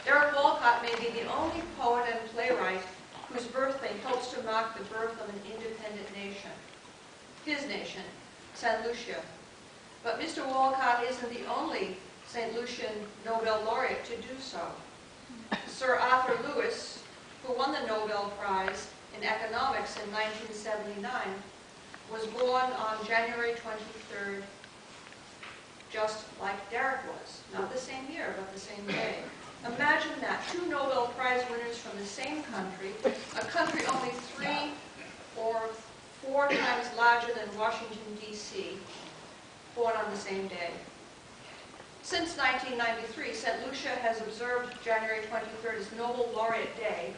Derek Walcott may be the only poet and playwright whose birthday helps to mark the birth of an independent nation. His nation, St. Lucia. But Mr. Walcott isn't the only St. Lucian Nobel laureate to do so. Sir Arthur Lewis, who won the Nobel Prize in Economics in 1979, was born on January 23rd, just like Derek was. Not the same year, but the same day. Imagine that, 2 Nobel Prize winners from the same country, a country only 3 or 4 times larger than Washington, D.C., born on the same day. Since 1993, St. Lucia has observed January 23rd as Nobel Laureate Day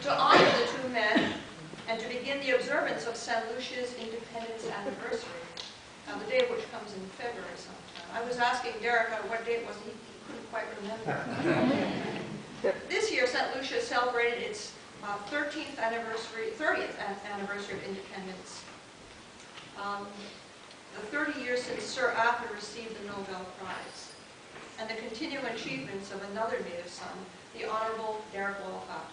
to honor the 2 men and to begin the observance of St. Lucia's independence anniversary, the day of which comes in February sometime. I was asking Derek what day it was, he couldn't quite remember. This year, St. Lucia celebrated its 30th anniversary of independence. The 30 years since Sir Arthur received the Nobel Prize, and the continuing achievements of another native son, the Honorable Derek Walcott.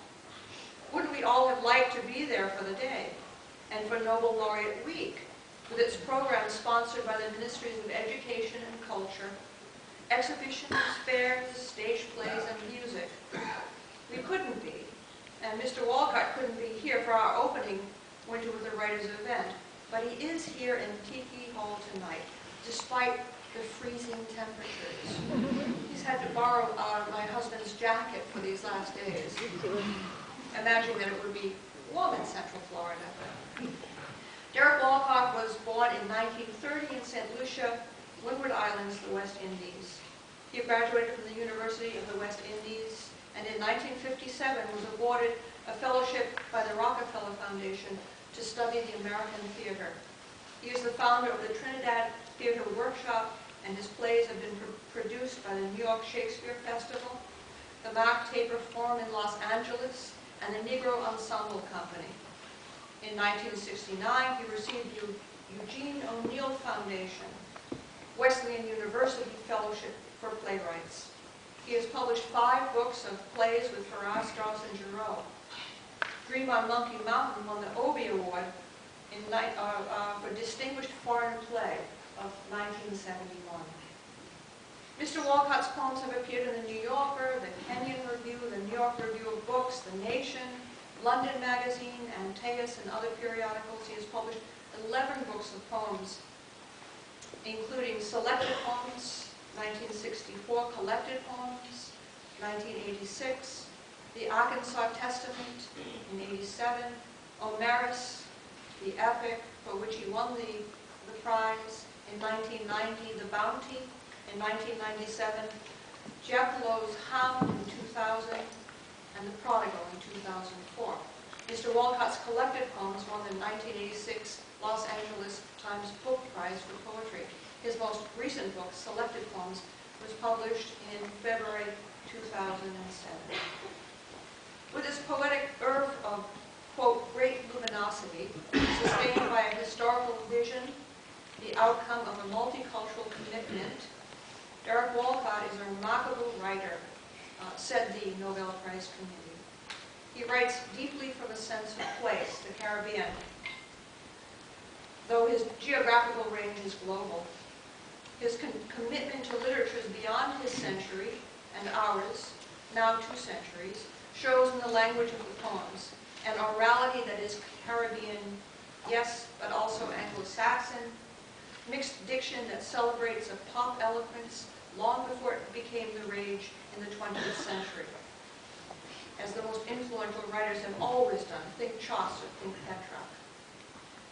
Wouldn't we all have liked to be there for the day, and for Nobel Laureate Week, with its programs sponsored by the Ministries of Education and Culture, exhibitions, fairs, stage plays, and music? We couldn't be, and Mr. Walcott couldn't be here for our opening Winter with the Writers event, but he is here in Tiki Hall tonight, despite the freezing temperatures. He's had to borrow my husband's jacket for these last days, imagining that it would be warm in Central Florida. Derek Walcott was born in 1930 in St. Lucia, Windward Islands, the West Indies. He graduated from the University of the West Indies, and in 1957 was awarded a fellowship by the Rockefeller Foundation to study the American theater. He is the founder of the Trinidad Theatre Workshop, and his plays have been produced by the New York Shakespeare Festival, the Mark Taper Forum in Los Angeles, and the Negro Ensemble Company. In 1969, he received the Eugene O'Neill Foundation, Wesleyan University Fellowship for Playwrights. He has published 5 books of plays with Farrar, Straus, and Giroux. Dream on Monkey Mountain won the Obie Award for Distinguished Foreign Play of 1971. Mr. Walcott's poems have appeared in the New Yorker, the Kenyon Review, the New York Review of Books, The Nation, London Magazine, Antaeus, and other periodicals. He has published 11 books of poems, including Selected Poems, 1964, Collected Poems, 1986, The Arkansas Testament in 87, Omeros, the epic for which he won the prize in 1990, The Bounty in 1997, Jeff Lowe's Hound in 2000, and The Prodigal in 2004. Mr. Walcott's collected poems won the 1986 Los Angeles Times Book Prize for Poetry. His most recent book, Selected Poems, was published in February 2007. With his poetic oeuvre of, quote, great luminosity, sustained by a historical vision, the outcome of a multicultural commitment, Derek Walcott is a remarkable writer, said the Nobel Prize Committee. He writes deeply from a sense of place, the Caribbean, though his geographical range is global. His commitment to literature is beyond his century and ours, now 2 centuries, shows in the language of the poems, an orality that is Caribbean, yes, but also Anglo-Saxon, mixed diction that celebrates a pop eloquence long before it became the rage in the 20th century. As the most influential writers have always done, think Chaucer, think Petrarch.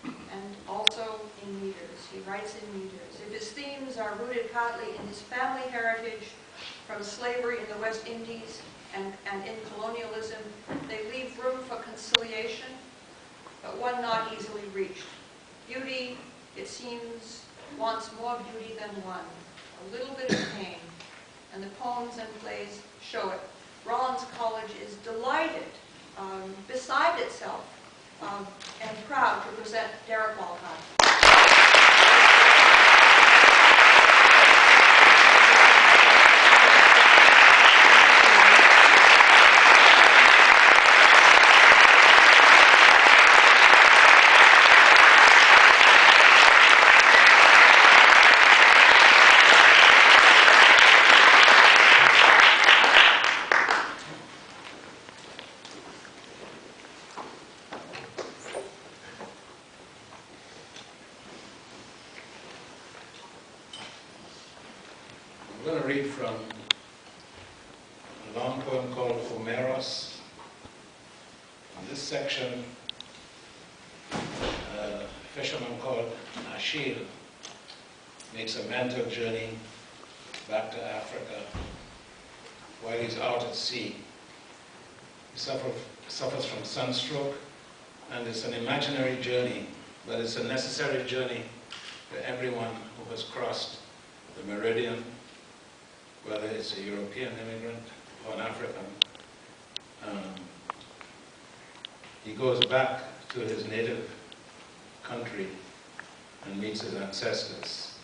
And also in meters, he writes in meters. If his themes are rooted partly in his family heritage, from slavery in the West Indies and in colonialism, they leave room for conciliation, but one not easily reached. Beauty, it seems, wants more beauty than one, a little bit of pain, and the poems and plays show it. Rollins College is delighted, beside itself, and proud to present Derek Walcott. going to read from a long poem called Omeros. In this section, a fisherman called Achille makes a mental journey back to Africa while he's out at sea. He suffers from sunstroke, and it's an imaginary journey, but it's a necessary journey for everyone who has crossed the meridian, whether it's a European immigrant or an African. He goes back to his native country and meets his ancestors.